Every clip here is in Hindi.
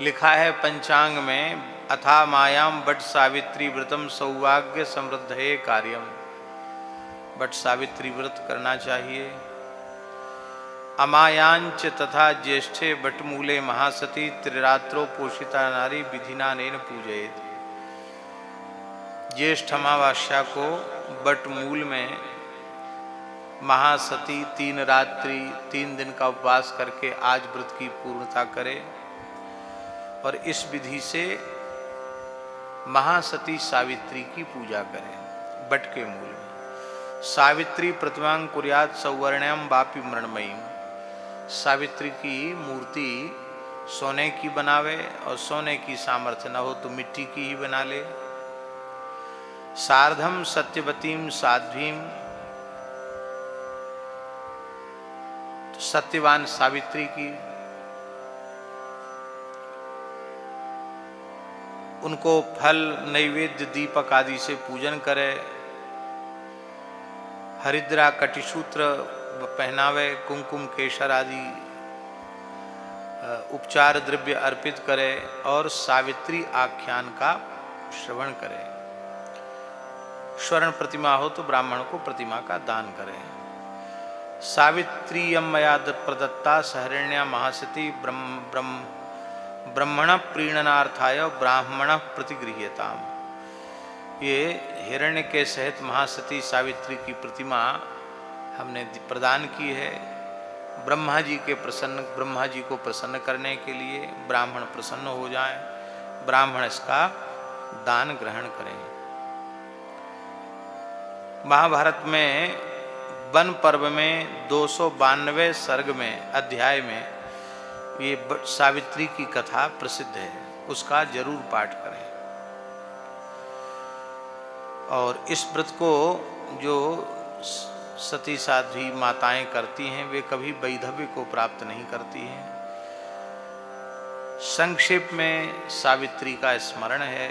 लिखा है पंचांग में, अथा मायाम बट सावित्री व्रतम सौभाग्य समृद्धये कार्यम। बट सावित्री व्रत करना चाहिए। अमायांच तथा ज्येष्ठे बटमूले महासती त्रिरात्रो पोषिता नारी विधिना नेन पूजयेत। ज्येष्ठ अमावास्या को बटमूल में महासती 3 रात्रि 3 दिन का उपवास करके आज व्रत की पूर्णता करे और इस विधि से महासती सावित्री की पूजा करे। बट के मूल में सावित्री प्रतिमांग कुर्यात सौवर्ण्यम वापि मृणमयी। सावित्री की मूर्ति सोने की बनावे और सोने की सामर्थ्य न हो तो मिट्टी की ही बना ले। सार्धम सत्यवतीम साध्वीम, सत्यवान सावित्री की, उनको फल नैवेद्य दीपक आदि से पूजन करे। हरिद्रा कटिसूत्र पहनावे, कुमकुम केशर आदि उपचार द्रव्य अर्पित करे और सावित्री आख्यान का श्रवण करे। स्वर्ण प्रतिमा हो तो ब्राह्मण को प्रतिमा का दान करे। सावित्रीयम मया प्रदत्ता सहरण्या महासती ब्रह्मण प्रीणनार्थाय ब्राह्मण प्रतिगृह्यताम। ये हिरण्य के सहित महासती सावित्री की प्रतिमा हमने प्रदान की है ब्रह्मा जी को प्रसन्न करने के लिए। ब्राह्मण प्रसन्न हो जाएं, ब्राह्मण इसका दान ग्रहण करें। महाभारत में वन पर्व में 292 सर्ग में अध्याय में ये सावित्री की कथा प्रसिद्ध है, उसका जरूर पाठ करें। और इस व्रत को जो सती साध्वी माताएं करती हैं वे कभी वैधव्य को प्राप्त नहीं करती हैं। संक्षेप में सावित्री का स्मरण है।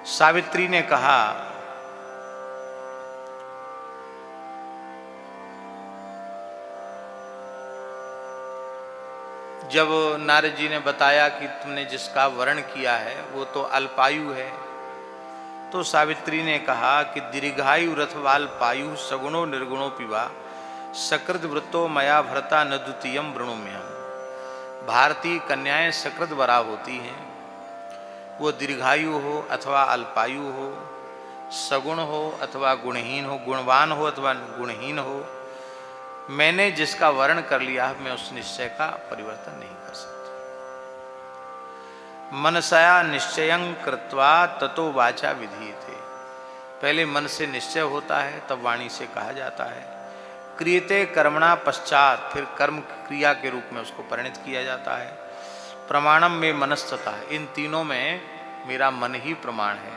सावित्री ने कहा, जब नारद जी ने बताया कि तुमने जिसका वर्ण किया है वो तो अल्पायु है, तो सावित्री ने कहा कि दीर्घायु रथवाल पायु सगुणो निर्गुणो पिवा सकृत वृत्तो मया भरता न द्वितीयम वृणोम्यहम्। भारतीय कन्याएं सकृत वरा होती हैं, वो दीर्घायु हो अथवा अल्पायु हो, सगुण हो अथवा गुणहीन हो, गुणवान हो अथवा गुणहीन हो। मैंने जिसका वर्ण कर लिया मैं उस निश्चय का परिवर्तन नहीं कर सकती। मनसया निश्चयं कृत्वा ततो वाचा विधीयते। पहले मन से निश्चय होता है तब वाणी से कहा जाता है। क्रियते कर्मणा पश्चात फिर कर्म क्रिया के रूप में उसको परिणित किया जाता है। प्रमाणम में मनस्तता, इन तीनों में मेरा मन ही प्रमाण है,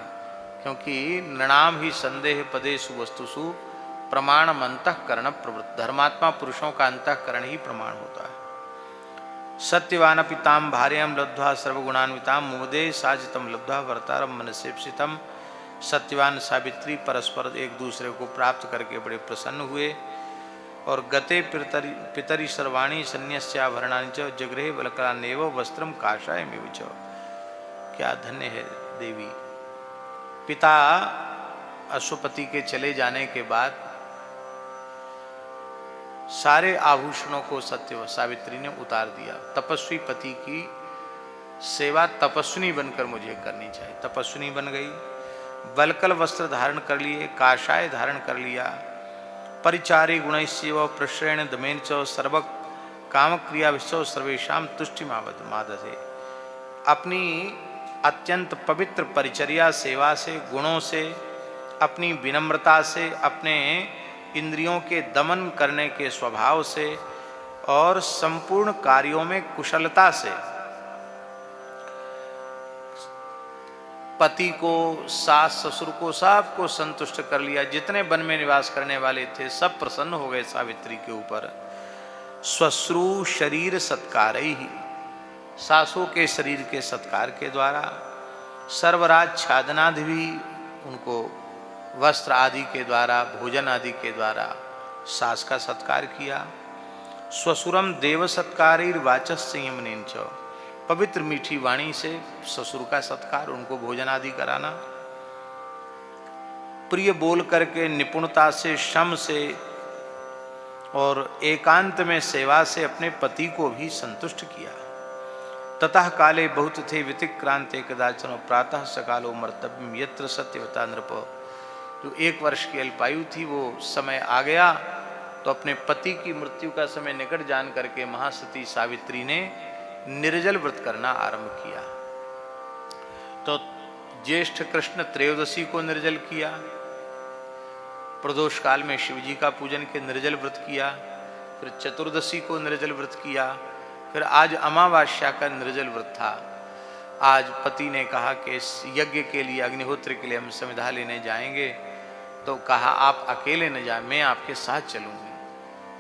क्योंकि नृणाम ही संदेह पदेषु वस्तुषु प्रमाणम अंतःकरण प्रवृत्त। धर्मात्मा पुरुषों का अंतःकरण ही प्रमाण होता है। सत्यवान पिताम भार्याम लब्ध्वा सर्वगुणान्विताम मुमुदे साजितम लब्ध्वा वर्तारम मनसेप्सितम। सत्यवान सावित्री परस्पर एक दूसरे को प्राप्त करके बड़े प्रसन्न हुए और गते पितरी सर्वाणी सन्न्यस्याभरणानि च जगृहे बलकलान्येव वस्त्रम काषायमेव च। क्या धन्य है देवी। पिता अश्वपति के चले जाने के बाद सारे आभूषणों को सत्य सावित्री ने उतार दिया। तपस्वी पति की सेवा तपस्विनी बनकर मुझे करनी चाहिए। तपस्विनी बन गई, बलकल वस्त्र धारण कर लिए, काषाय धारण कर लिया। परिचारी गुणैस्यैव प्रश्रेण दमेन च सर्व काम क्रिया विश्व सर्वेशाम तुष्टि मादसे। अपनी अत्यंत पवित्र परिचर्या सेवा से, गुणों से, अपनी विनम्रता से, अपने इंद्रियों के दमन करने के स्वभाव से और संपूर्ण कार्यों में कुशलता से पति को, सास ससुर को, सबको संतुष्ट कर लिया। जितने वन में निवास करने वाले थे सब प्रसन्न हो गए सावित्री के ऊपर। श्वश्रु शरीर सत्कार ही, सासों के शरीर के सत्कार के द्वारा, सर्वराज छादनादि भी उनको वस्त्र आदि के द्वारा, भोजन आदि के द्वारा सास का सत्कार किया। स्वसुरम देव सत्कारीर वाचस संयमनेन च, पवित्र मीठी वाणी से ससुर का सत्कार, उनको भोजन आदि कराना, प्रिय बोल करके निपुणता से, श्रम से और एकांत में सेवा से अपने पति को भी संतुष्ट किया। ततः काले बहुत थे व्यतिक्रांते कदाचन प्रातः सकालो मर्तव्यम यत्र सत्यवता नृप। जो 1 वर्ष की अल्पायु थी वो समय आ गया, तो अपने पति की मृत्यु का समय निकट जान करके महासती सावित्री ने निर्जल व्रत करना आरंभ किया। तो ज्येष्ठ कृष्ण त्रयोदशी को निर्जल किया, प्रदोष काल में शिवजी का पूजन के निर्जल व्रत किया, फिर चतुर्दशी को निर्जल व्रत किया, फिर आज अमावास्या का निर्जल व्रत था। आज पति ने कहा कि इस यज्ञ के लिए, अग्निहोत्र के लिए हम संविधा लेने जाएंगे, तो कहा आप अकेले न जाए, मैं आपके साथ चलूंगी।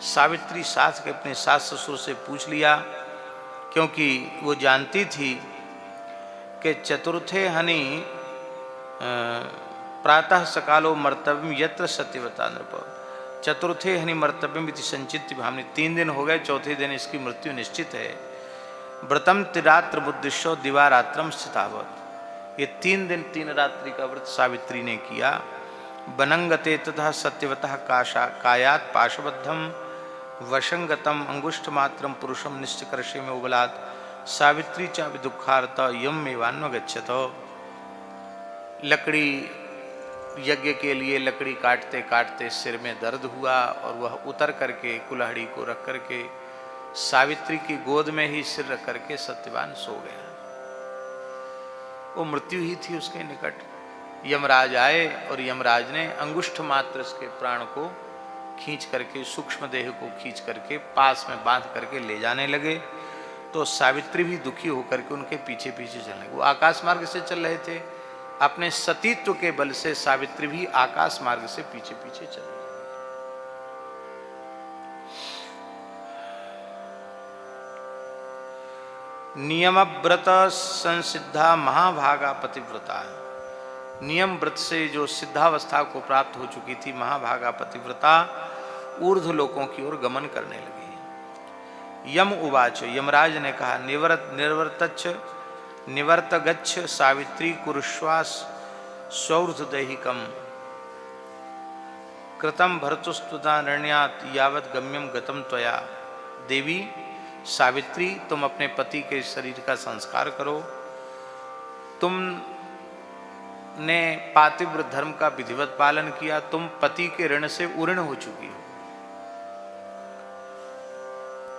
सावित्री साथ के अपने सास ससुर से पूछ लिया, क्योंकि वो जानती थी कि चतुर्थे हनि प्रातः सकालो मर्तव्यम यत्र सत्यवता नृप, चतुर्थे हनि मर्तव्यम इति संचित्य भामनी। 3 दिन हो गए, चौथे दिन इसकी मृत्यु निश्चित है। व्रतम त्रिरात्र बुद्धिशो दिवारात्रम स्थितावत। ये 3 दिन 3 रात्रि का व्रत सावित्री ने किया। बनंगते तथा सत्यवतः कायात पाशबद्धम वशंगतम अंगुष्ठ मात्रम पुरुषम निश्चकर्षे में उबलात सावित्री चा दुखार्त यम में वान्वगच्छत। लकड़ी, यज्ञ के लिए लकड़ी काटते काटते सिर में दर्द हुआ और वह उतर करके कुल्हाड़ी को रख करके सावित्री की गोद में ही सिर रख करके सत्यवान सो गया। वो मृत्यु ही थी उसके निकट। यमराज आए और यमराज ने अंगुष्ठ मात्र उसके प्राण को खींच करके, सूक्ष्म देह को खींच करके पास में बांध करके ले जाने लगे। तो सावित्री भी दुखी होकर के उनके पीछे पीछे चलने, वो आकाश मार्ग से चल रहे थे, अपने सतीत्व के बल से सावित्री भी आकाश मार्ग से पीछे पीछे चल रही। नियम व्रत संसिद्धा महाभागा पतिव्रता है। नियम व्रत से जो सिद्धावस्था को प्राप्त हो चुकी थी महाभागा पतिव्रता ऊर्ध्व लोकों की ओर गमन करने लगी। यम उवाच, यमराज ने कहा, निवर्तगच्छ सावित्री कुरुश्वास सौर्धदैहिकम कृतम भर्तुस्तुदारण्यात यावत गम्यम गतम त्वया। देवी सावित्री, तुम अपने पति के शरीर का संस्कार करो। तुमने पातिव्र धर्म का विधिवत पालन किया, तुम पति के ऋण से उऋण हो चुकी हो।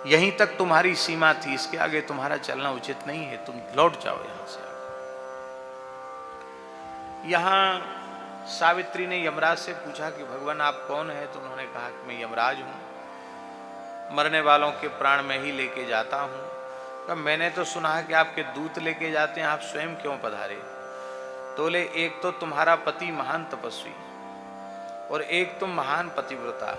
यहीं तक तुम्हारी सीमा थी, इसके आगे तुम्हारा चलना उचित नहीं है, तुम लौट जाओ यहां से। यहां सावित्री ने यमराज से पूछा कि भगवान आप कौन है? तो उन्होंने कहा कि मैं यमराज हूं, मरने वालों के प्राण में ही लेके जाता हूं। तो मैंने तो सुना है कि आपके दूत लेके जाते हैं, आप स्वयं क्यों पधारे? तो बोले, एक तो तुम्हारा पति महान तपस्वी और एक तुम महान पतिव्रता,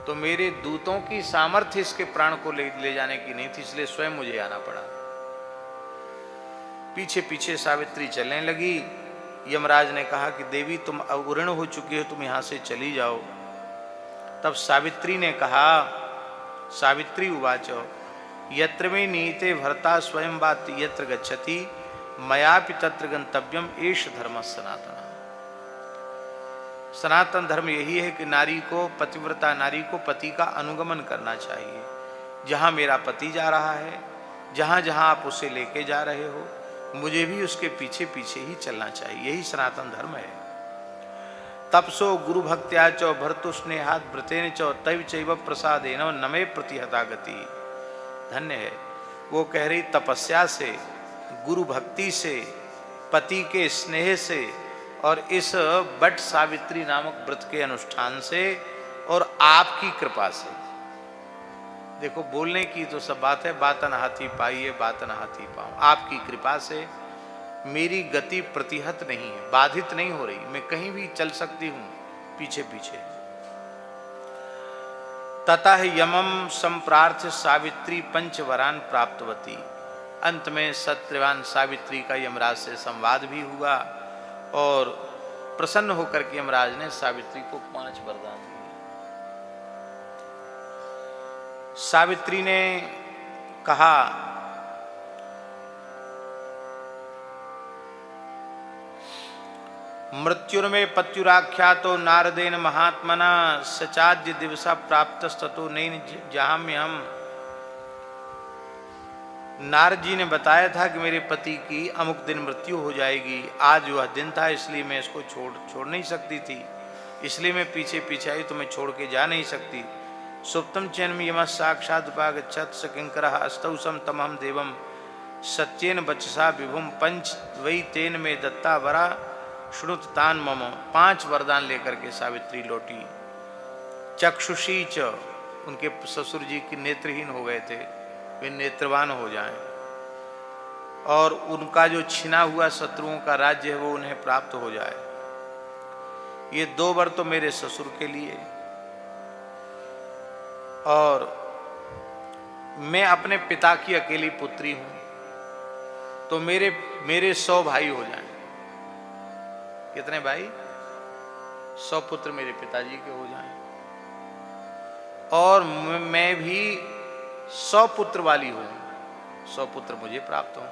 तो मेरे दूतों की सामर्थ्य इसके प्राण को ले जाने की नहीं थी, इसलिए स्वयं मुझे आना पड़ा। पीछे पीछे सावित्री चलने लगी। यमराज ने कहा कि देवी तुम अवर्ण हो चुकी हो, तुम यहां से चली जाओ। तब सावित्री ने कहा, सावित्री उवाच, यत्र में नीते भरता स्वयं बात यत्र गच्छति मयापि तत्र गंतव्यम एष धर्म सनातन। सनातन धर्म यही है कि नारी को, पतिव्रता नारी को पति का अनुगमन करना चाहिए। जहाँ मेरा पति जा रहा है, जहाँ जहाँ आप उसे लेके जा रहे हो, मुझे भी उसके पीछे पीछे ही चलना चाहिए। यही सनातन धर्म है। तपसो गुरु भक्त्या च भर्तु स्नेहात व्रतेन च तैव चैव प्रसादेन नमे प्रतिहता गति। धन्य है वो, कह रही तपस्या से, गुरु भक्ति से, पति के स्नेह से और इस बट सावित्री नामक व्रत के अनुष्ठान से और आपकी कृपा से। देखो बोलने की तो सब बात है, बातन हाथी पाइए बातन हाथी पाऊं। आपकी कृपा से मेरी गति प्रतिहत नहीं है, बाधित नहीं हो रही, मैं कहीं भी चल सकती हूं पीछे पीछे। ततः यमम संप्रार्थ सावित्री पंचवरान प्राप्तवती। अंत में सत्यवान सावित्री का यमराज से संवाद भी हुआ और प्रसन्न होकर के यमराज ने सावित्री को 5 वरदान दिए। सावित्री ने कहा, मृत्युर्मे पत्युराख्यातो नारदेन महात्मना सचाद्य दिवसा प्राप्तस्ततो नैन जहाम्य हम। नारद जी ने बताया था कि मेरे पति की अमुक दिन मृत्यु हो जाएगी। आज वह दिन था, इसलिए मैं इसको छोड़ नहीं सकती थी, इसलिए मैं पीछे पीछे आई, तो मैं छोड़ के जा नहीं सकती। सुप्तम चैन में यम साक्षात उपागच्छत् स किंकरः अस्तौ सम तमहम देवम सत्येन बचसा विभुम पंच वही तेन में दत्ता वरा श्रुत तान मम। 5 वरदान लेकर के सावित्री लौटी। चक्षुषी च, उनके ससुर जी की नेत्रहीन हो गए थे, वे नेत्रवान हो जाएं, और उनका जो छिना हुआ शत्रुओं का राज्य है वो उन्हें प्राप्त हो जाए। ये 2 वर तो मेरे ससुर के लिए, और मैं अपने पिता की अकेली पुत्री हूं, तो मेरे 100 भाई हो जाएं। कितने भाई? 100 पुत्र मेरे पिताजी के हो जाएं, और मैं भी 100 पुत्र वाली हूं, 100 पुत्र मुझे प्राप्त हों।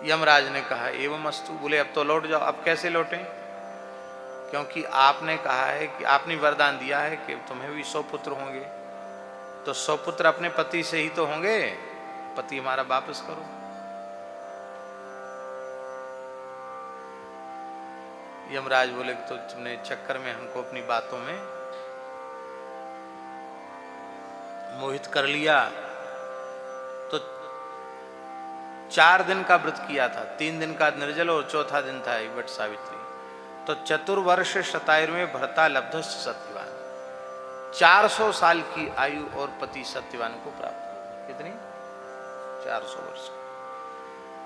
यमराज ने कहा एवं अस्तु। बोले अब तो लौट जाओ। अब कैसे लौटें? क्योंकि आपने कहा है कि आपने वरदान दिया है कि तुम्हें भी 100 पुत्र होंगे, तो 100 पुत्र अपने पति से ही तो होंगे, पति हमारा वापस करो। यमराज बोले तो तुमने चक्कर में हमको अपनी बातों में मोहित कर लिया। तो 4 दिन का व्रत किया था, 3 दिन का निर्जल और 4था दिन था वट सावित्री। तो चतुर्वर्ष शतायुर्में भर्ता लब्धश्च सत्यवान, 400 साल की आयु और पति सत्यवान को प्राप्त हुआ। कितनी? 400 वर्ष।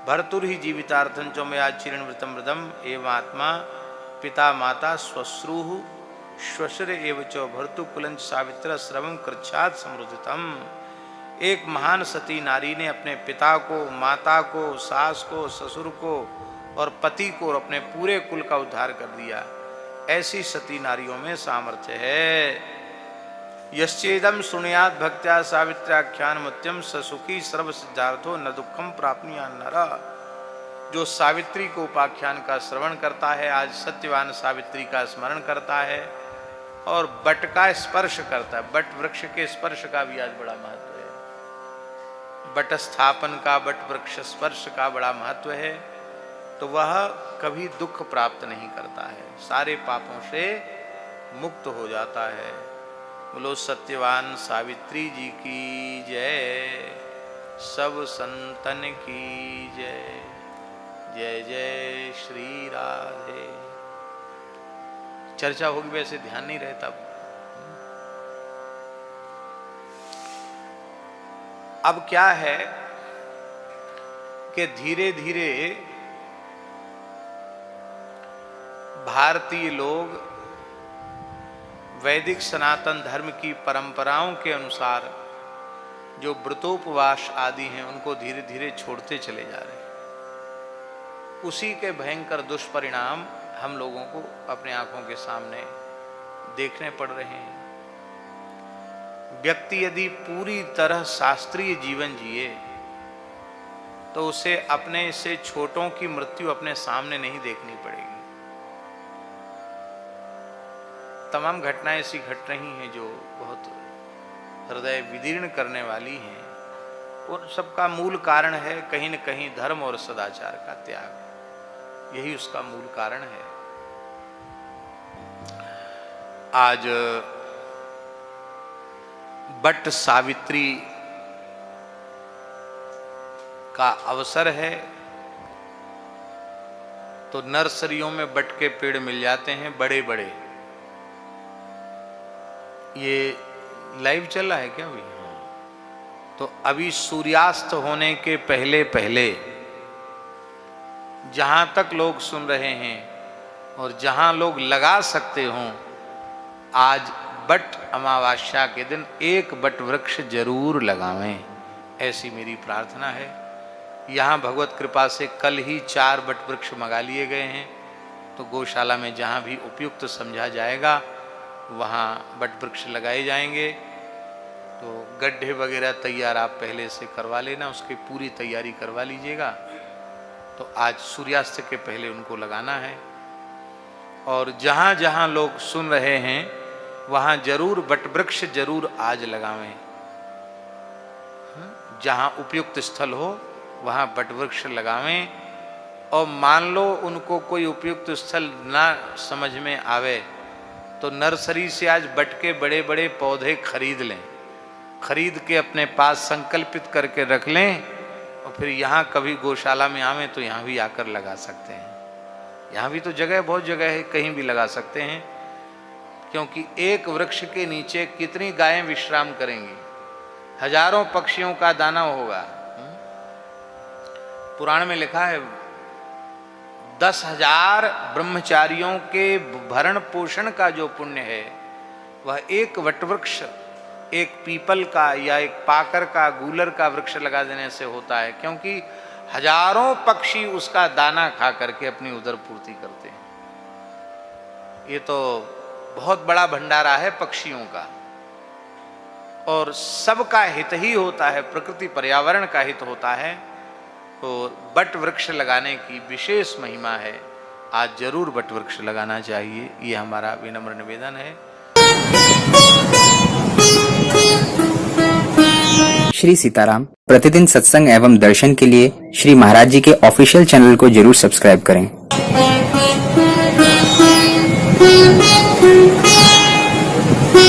भर्तुर ही जीवितार्थं च मया चिरण व्रतम व्रतम एवं आत्मा पिता माता श्वश्रु श्वश्र एव च भर्तु कुलंच सावित्र श्रवम कृच्छात समृद्धितम। एक महान सती नारी ने अपने पिता को, माता को, सास को, ससुर को और पति को और अपने पूरे कुल का उद्धार कर दिया। ऐसी सती नारियों में सामर्थ्य है। यश्चेदम सुनयात भक्त्या सावित्र्याख्यान मत्यम ससुखी सर्व सिद्धार्थो न दुखम प्राप्नुयान नरा। जो सावित्री को उपाख्यान का श्रवण करता है, आज सत्यवान सावित्री का स्मरण करता है और बट का स्पर्श करता है, बट वृक्ष के स्पर्श का भी आज बड़ा महत्व है, बट स्थापन का, बट वृक्ष स्पर्श का बड़ा महत्व है, तो वह कभी दुख प्राप्त नहीं करता है, सारे पापों से मुक्त हो जाता है। बोलो सत्यवान सावित्री जी की जय, सब संतन की जय। जय जय श्री राधे। चर्चा होगी, वैसे ध्यान नहीं रहता। अब क्या है कि धीरे धीरे भारतीय लोग वैदिक सनातन धर्म की परंपराओं के अनुसार जो व्रतोपवास आदि हैं उनको धीरे धीरे छोड़ते चले जा रहे हैं। उसी के भयंकर दुष्परिणाम हम लोगों को अपने आंखों के सामने देखने पड़ रहे हैं। व्यक्ति यदि पूरी तरह शास्त्रीय जीवन जिए तो उसे अपने से छोटों की मृत्यु अपने सामने नहीं देखनी पड़ेगी। तमाम घटनाएं ऐसी घट रही हैं जो बहुत हृदय विदीर्ण करने वाली हैं, और सबका मूल कारण है कहीं न कहीं धर्म और सदाचार का त्याग। यही उसका मूल कारण है। आज बट सावित्री का अवसर है, तो नर्सरियों में बट के पेड़ मिल जाते हैं बड़े बड़े। ये लाइव चल रहा है क्या अभी? तो अभी सूर्यास्त होने के पहले पहले जहां तक लोग सुन रहे हैं और जहां लोग लगा सकते हों, आज बट अमावस्या के दिन एक बट वृक्ष जरूर लगावें, ऐसी मेरी प्रार्थना है। यहाँ भगवत कृपा से कल ही 4 बट वृक्ष मंगा लिए गए हैं, तो तो गौशाला में जहाँ भी उपयुक्त समझा जाएगा वहाँ वट वृक्ष लगाए जाएंगे। तो गड्ढे वगैरह तैयार आप पहले से करवा लेना, उसकी पूरी तैयारी करवा लीजिएगा। तो आज सूर्यास्त के पहले उनको लगाना है। और जहाँ जहाँ लोग सुन रहे हैं वहाँ जरूर वट वृक्ष जरूर आज लगावें। जहाँ उपयुक्त स्थल हो वहाँ वट वृक्ष लगावें। और मान लो उनको कोई उपयुक्त स्थल ना समझ में आवे तो नर्सरी से आज वट के बड़े बड़े पौधे खरीद लें, खरीद के अपने पास संकल्पित करके रख लें और फिर यहाँ कभी गौशाला में आवें तो यहाँ भी आकर लगा सकते हैं। यहाँ भी तो जगह बहुत जगह है, कहीं भी लगा सकते हैं, क्योंकि एक वृक्ष के नीचे कितनी गायें विश्राम करेंगी, हजारों पक्षियों का दाना होगा। पुराण में लिखा है 10,000 ब्रह्मचारियों के भरण पोषण का जो पुण्य है वह एक वटवृक्ष, एक पीपल का या एक पाकर का, गूलर का वृक्ष लगा देने से होता है, क्योंकि हजारों पक्षी उसका दाना खा करके अपनी उदर पूर्ति करते हैं। ये तो बहुत बड़ा भंडारा है पक्षियों का, और सबका हित ही होता है, प्रकृति पर्यावरण का हित होता है। तो वट वृक्ष लगाने की विशेष महिमा है। आज जरूर वट वृक्ष लगाना चाहिए, ये हमारा विनम्र निवेदन है। श्री सीताराम प्रतिदिन सत्संग एवं दर्शन के लिए श्री महाराज जी के ऑफिशियल चैनल को जरूर सब्सक्राइब करें।